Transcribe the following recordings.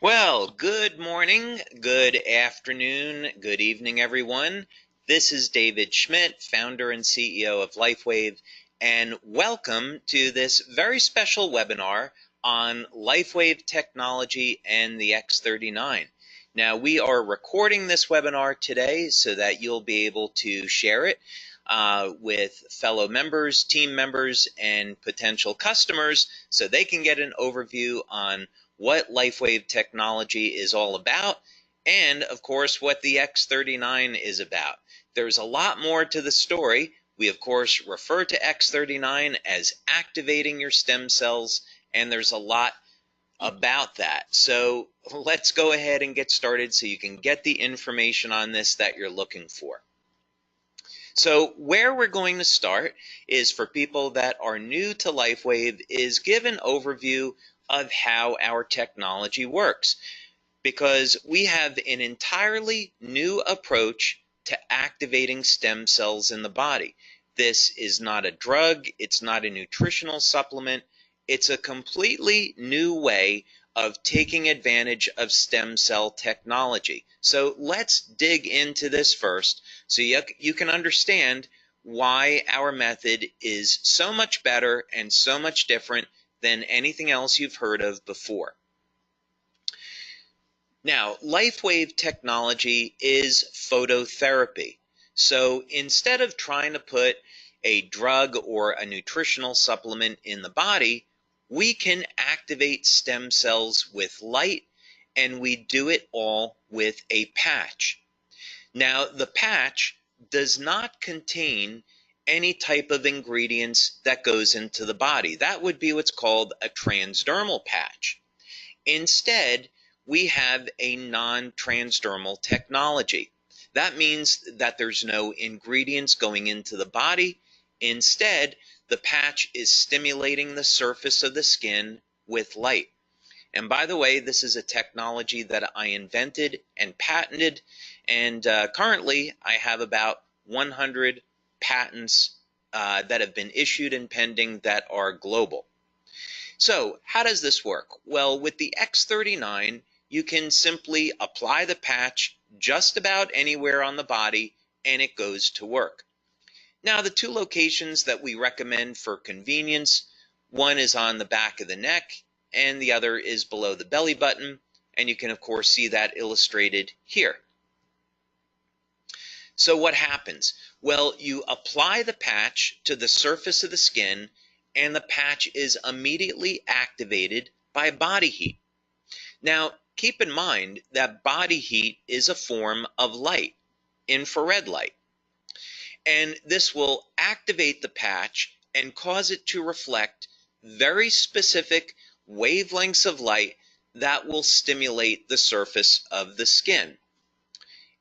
Well, good morning, good afternoon, good evening, everyone. This is David Schmidt, founder and CEO of LifeWave, and welcome to this very special webinar on LifeWave technology and the X39. Now, we are recording this webinar today so that you'll be able to share it with fellow members, team members, and potential customers so they can get an overview on what LifeWave technology is all about, and of course what the X39 is about. There's a lot more to the story. We of course refer to X39 as activating your stem cells, and there's a lot about that. So let's go ahead and get started so you can get the information on this that you're looking for. So where we're going to start is for people that are new to LifeWave is give an overview of how our technology works, because we have an entirely new approach to activating stem cells in the body. This is not a drug, it's not a nutritional supplement, it's a completely new way of taking advantage of stem cell technology. So let's dig into this first so you can understand why our method is so much better and so much different than anything else you've heard of before. Now, LifeWave technology is phototherapy. So instead of trying to put a drug or a nutritional supplement in the body, we can activate stem cells with light, and we do it all with a patch. Now, the patch does not contain any type of ingredients that goes into the body. That would be what's called a transdermal patch. Instead, we have a non-transdermal technology. That means that there's no ingredients going into the body. Instead, the patch is stimulating the surface of the skin with light. And by the way, this is a technology that I invented and patented, and currently I have about 100 patents that have been issued and pending that are global. So how does this work? Well, with the X39, you can simply apply the patch just about anywhere on the body and it goes to work. Now, the two locations that we recommend for convenience, one is on the back of the neck and the other is below the belly button, and you can of course see that illustrated here. So what happens? Well, you apply the patch to the surface of the skin and the patch is immediately activated by body heat. Now, keep in mind that body heat is a form of light, infrared light. And this will activate the patch and cause it to reflect very specific wavelengths of light that will stimulate the surface of the skin.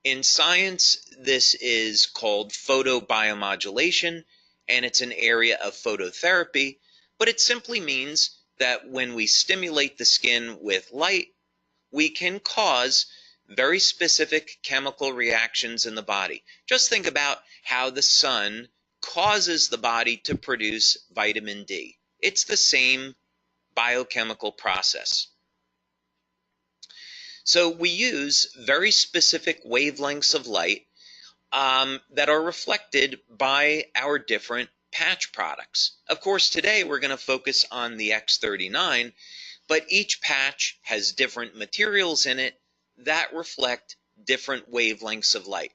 In science, this is called photobiomodulation, and it's an area of phototherapy, but it simply means that when we stimulate the skin with light, we can cause very specific chemical reactions in the body. Just think about how the sun causes the body to produce vitamin D. It's the same biochemical process. So we use very specific wavelengths of light that are reflected by our different patch products. Of course, today we're going to focus on the X39, but each patch has different materials in it that reflect different wavelengths of light.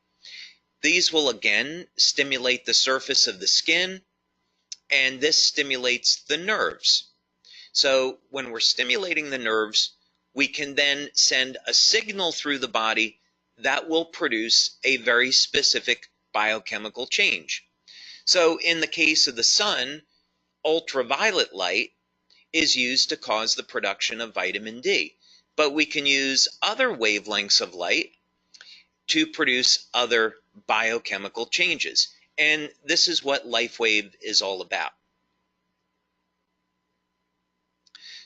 These will again stimulate the surface of the skin, and this stimulates the nerves. So when we're stimulating the nerves, we can then send a signal through the body that will produce a very specific biochemical change. So in the case of the sun, ultraviolet light is used to cause the production of vitamin D. But we can use other wavelengths of light to produce other biochemical changes. And this is what LifeWave is all about.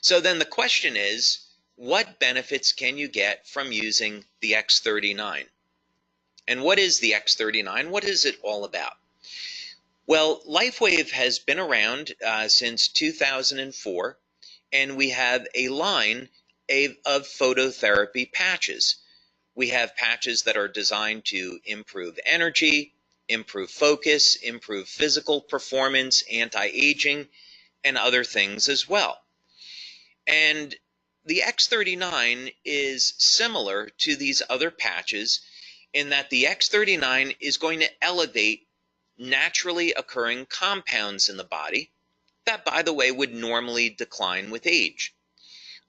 So then the question is, what benefits can you get from using the X39? And what is the X39? What is it all about? Well, LifeWave has been around since 2004, and we have a line of phototherapy patches. We have patches that are designed to improve energy, improve focus, improve physical performance, anti-aging, and other things as well. And the X39 is similar to these other patches in that the X39 is going to elevate naturally occurring compounds in the body that, by the way, would normally decline with age.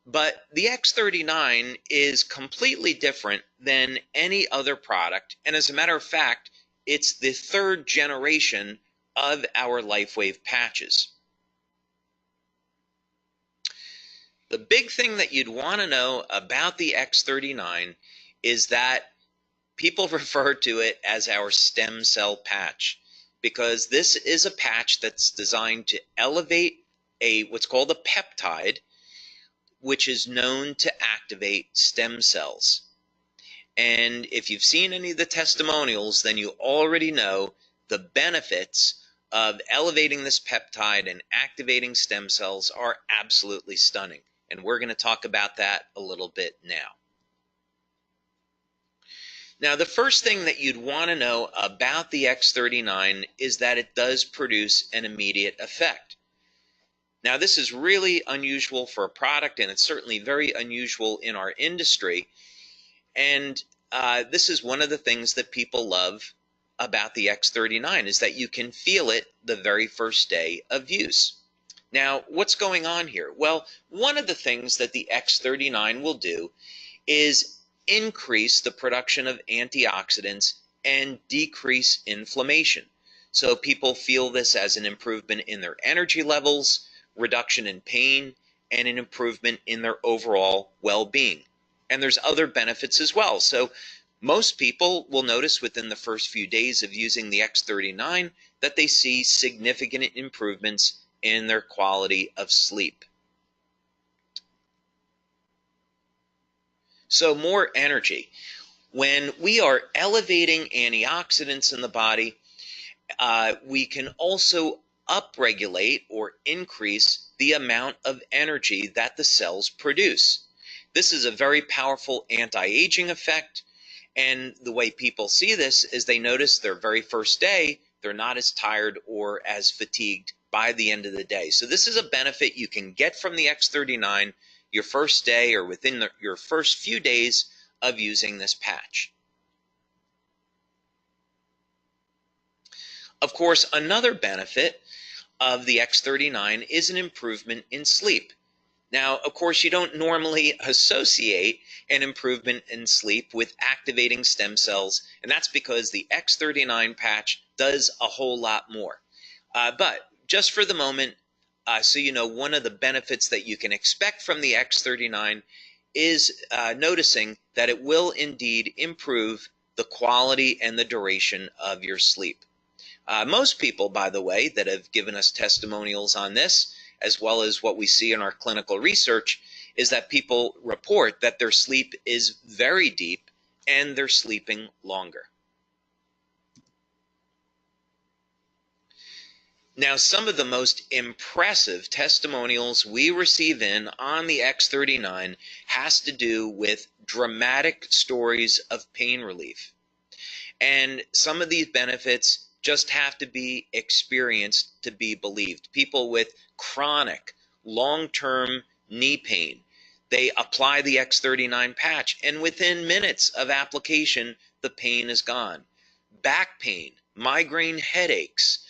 But the X39 is completely different than any other product, and as a matter of fact, it's the third generation of our LifeWave patches. The big thing that you'd want to know about the X39 is that people refer to it as our stem cell patch, because this is a patch that's designed to elevate what's called a peptide, which is known to activate stem cells. And if you've seen any of the testimonials, then you already know the benefits of elevating this peptide and activating stem cells are absolutely stunning. And we're going to talk about that a little bit now. Now, the first thing that you'd want to know about the X39 is that it does produce an immediate effect. Now, this is really unusual for a product, and it's certainly very unusual in our industry. And this is one of the things that people love about the X39 is that you can feel it the very first day of use. Now, what's going on here? Well, one of the things that the X39 will do is increase the production of antioxidants and decrease inflammation. So people feel this as an improvement in their energy levels, reduction in pain, and an improvement in their overall well-being. And there's other benefits as well. So most people will notice within the first few days of using the X39 that they see significant improvements in their quality of sleep. So more energy. When we are elevating antioxidants in the body, we can also upregulate or increase the amount of energy that the cells produce. This is a very powerful anti-aging effect, and the way people see this is they notice their very first day, they're not as tired or as fatigued by the end of the day. So this is a benefit you can get from the X39 your first day or within your first few days of using this patch. Of course, another benefit of the X39 is an improvement in sleep. Now, of course, you don't normally associate an improvement in sleep with activating stem cells, and that's because the X39 patch does a whole lot more. But just for the moment, so you know, one of the benefits that you can expect from the X39 is noticing that it will indeed improve the quality and the duration of your sleep. Most people, by the way, that have given us testimonials on this, as well as what we see in our clinical research, is that people report that their sleep is very deep and they're sleeping longer. Now, some of the most impressive testimonials we receive in on the X39 has to do with dramatic stories of pain relief. And some of these benefits just have to be experienced to be believed. People with chronic, long-term knee pain, they apply the X39 patch, and within minutes of application, the pain is gone. Back pain, migraine headaches,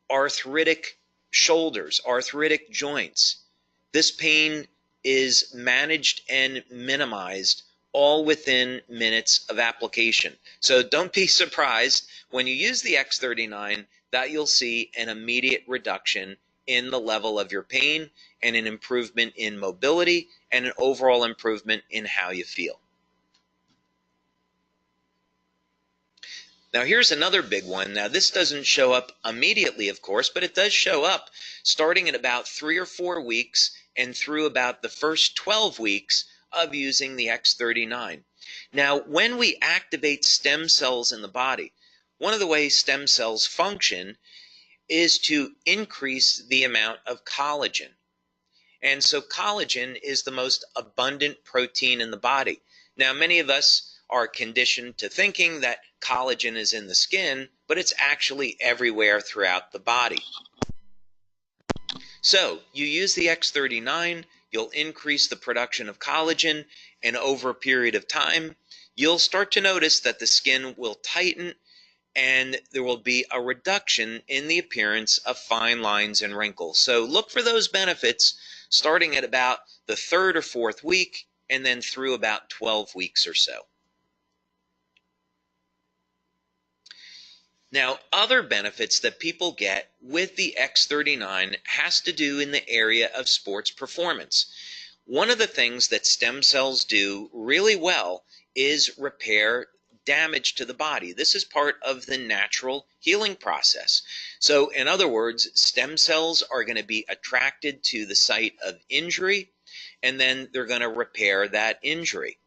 arthritic shoulders, arthritic joints. This pain is managed and minimized all within minutes of application. So don't be surprised when you use the X39 that you'll see an immediate reduction in the level of your pain and an improvement in mobility and an overall improvement in how you feel. Now, here's another big one. Now, this doesn't show up immediately, of course, but it does show up starting at about 3 or 4 weeks and through about the first 12 weeks of using the X39. Now, when we activate stem cells in the body, one of the ways stem cells function is to increase the amount of collagen. And so collagen is the most abundant protein in the body. Now, many of us are conditioned to thinking that collagen is in the skin, but it's actually everywhere throughout the body. So you use the X39, you'll increase the production of collagen, and over a period of time, you'll start to notice that the skin will tighten and there will be a reduction in the appearance of fine lines and wrinkles. So look for those benefits starting at about the third or fourth week and then through about 12 weeks or so. Now, other benefits that people get with the X39 has to do in the area of sports performance. One of the things that stem cells do really well is repair damage to the body. This is part of the natural healing process. So, in other words, stem cells are going to be attracted to the site of injury, and then they're going to repair that injury.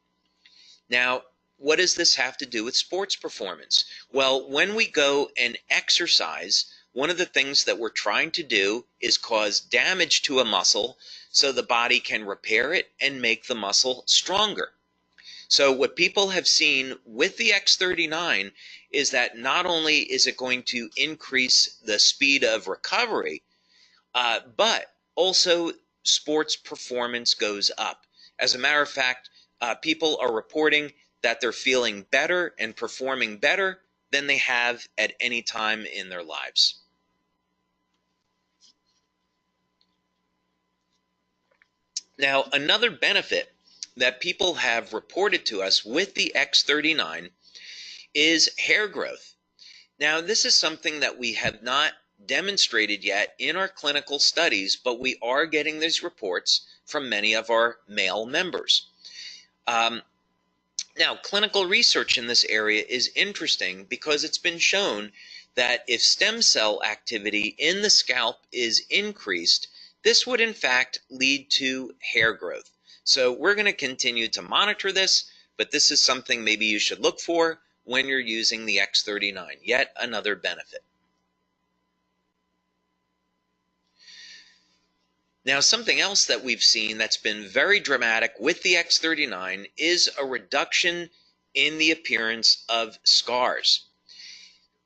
Now, what does this have to do with sports performance? Well, when we go and exercise, one of the things that we're trying to do is cause damage to a muscle so the body can repair it and make the muscle stronger. So what people have seen with the X39 is that not only is it going to increase the speed of recovery, but also sports performance goes up. As a matter of fact, people are reporting that they're feeling better and performing better than they have at any time in their lives. Now, another benefit that people have reported to us with the X39 is hair growth. Now, this is something that we have not demonstrated yet in our clinical studies, but we are getting these reports from many of our male members. Now, clinical research in this area is interesting because it's been shown that if stem cell activity in the scalp is increased, this would in fact lead to hair growth. So we're going to continue to monitor this, but this is something maybe you should look for when you're using the X39, yet another benefit. Now, something else that we've seen that's been very dramatic with the X39 is a reduction in the appearance of scars.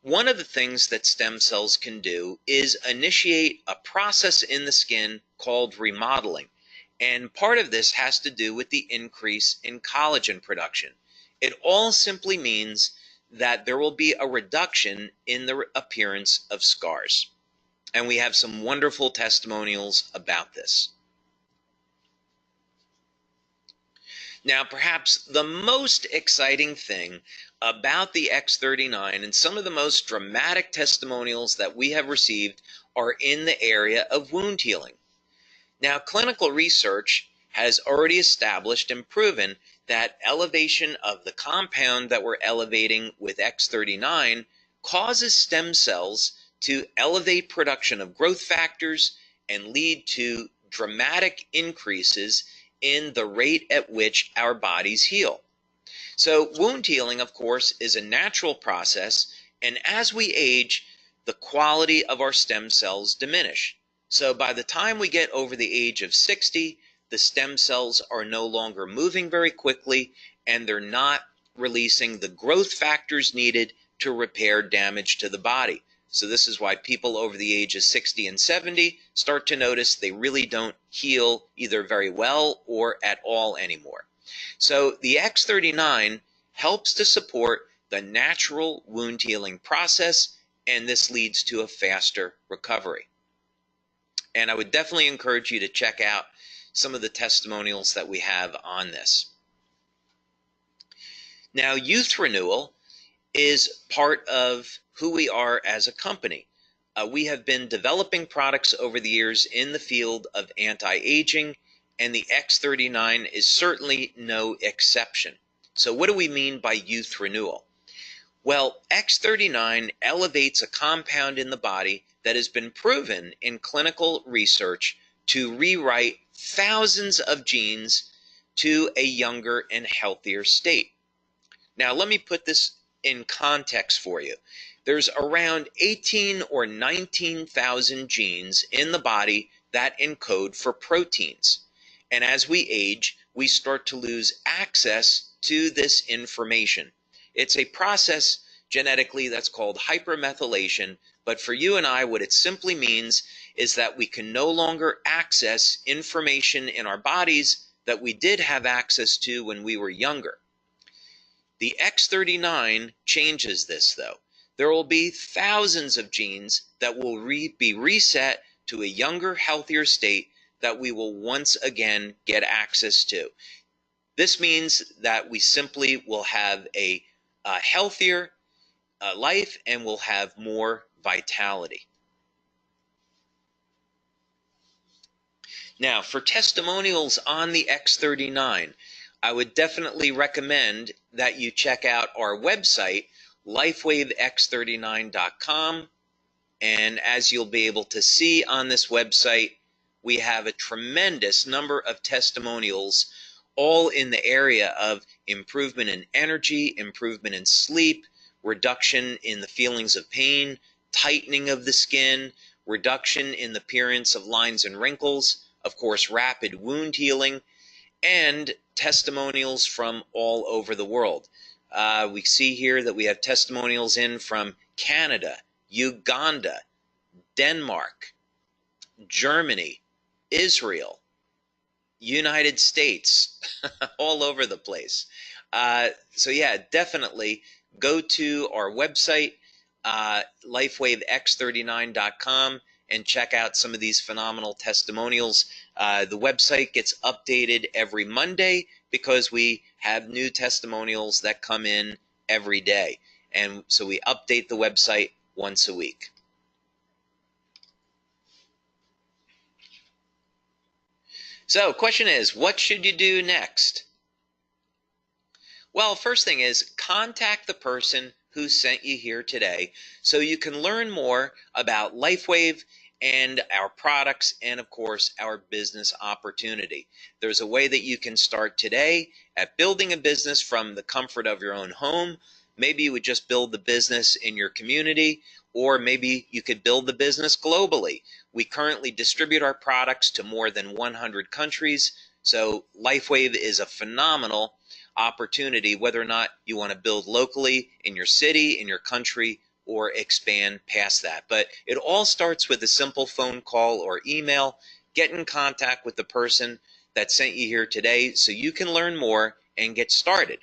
One of the things that stem cells can do is initiate a process in the skin called remodeling. And part of this has to do with the increase in collagen production. It all simply means that there will be a reduction in the appearance of scars. And we have some wonderful testimonials about this. Now, perhaps the most exciting thing about the X39 and some of the most dramatic testimonials that we have received are in the area of wound healing. Now, clinical research has already established and proven that elevation of the compound that we're elevating with X39 causes stem cells to elevate production of growth factors and lead to dramatic increases in the rate at which our bodies heal. So wound healing, of course, is a natural process, and as we age, the quality of our stem cells diminish. So by the time we get over the age of 60, the stem cells are no longer moving very quickly, and they're not releasing the growth factors needed to repair damage to the body. So this is why people over the age of 60 and 70 start to notice they really don't heal either very well or at all anymore. So the X39 helps to support the natural wound healing process, and this leads to a faster recovery. And I would definitely encourage you to check out some of the testimonials that we have on this. Now, youth renewal is part of who we are as a company. We have been developing products over the years in the field of anti-aging, and the X39 is certainly no exception. So what do we mean by youth renewal? Well, X39 elevates a compound in the body that has been proven in clinical research to rewrite thousands of genes to a younger and healthier state. Now, let me put this in context for you. There's around 18 or 19,000 genes in the body that encode for proteins. And as we age, we start to lose access to this information. It's a process genetically that's called hypermethylation, but for you and I, what it simply means is that we can no longer access information in our bodies that we did have access to when we were younger. The X39 changes this, though. There will be thousands of genes that will be reset to a younger, healthier state that we will once again get access to. This means that we simply will have a healthier life and will have more vitality. Now, for testimonials on the X39, I would definitely recommend that you check out our website, LifeWaveX39.com. And as you'll be able to see on this website, we have a tremendous number of testimonials, all in the area of improvement in energy, improvement in sleep, reduction in the feelings of pain, tightening of the skin, reduction in the appearance of lines and wrinkles, of course, rapid wound healing, and testimonials from all over the world. We see here that we have testimonials in from Canada, Uganda, Denmark, Germany, Israel, United States, all over the place. So yeah, definitely go to our website, LifeWaveX39.com, and check out some of these phenomenal testimonials. The website gets updated every Monday because we have new testimonials that come in every day. And so we update the website once a week. So, question is, what should you do next? Well, first thing is, contact the person who sent you here today so you can learn more about LifeWave and our products and, of course, our business opportunity. There's a way that you can start today at building a business from the comfort of your own home. Maybe you would just build the business in your community, or maybe you could build the business globally. We currently distribute our products to more than 100 countries, so LifeWave is a phenomenal opportunity, whether or not you want to build locally in your city, in your country, or expand past that. But it all starts with a simple phone call or email. Get in contact with the person that sent you here today so you can learn more and get started.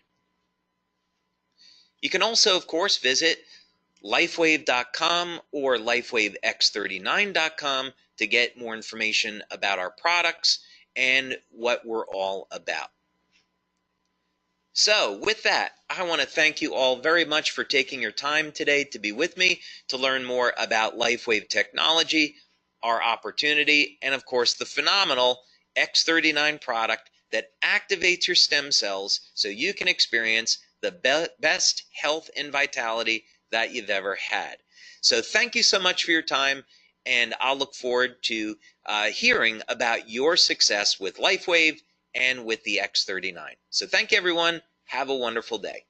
You can also, of course, visit LifeWave.com or LifeWaveX39.com to get more information about our products and what we're all about. So, with that, I want to thank you all very much for taking your time today to be with me to learn more about LifeWave technology, our opportunity, and of course the phenomenal X39 product that activates your stem cells so you can experience the best health and vitality that you've ever had. So thank you so much for your time, and I'll look forward to hearing about your success with LifeWave and with the X39. So thank you, everyone. Have a wonderful day.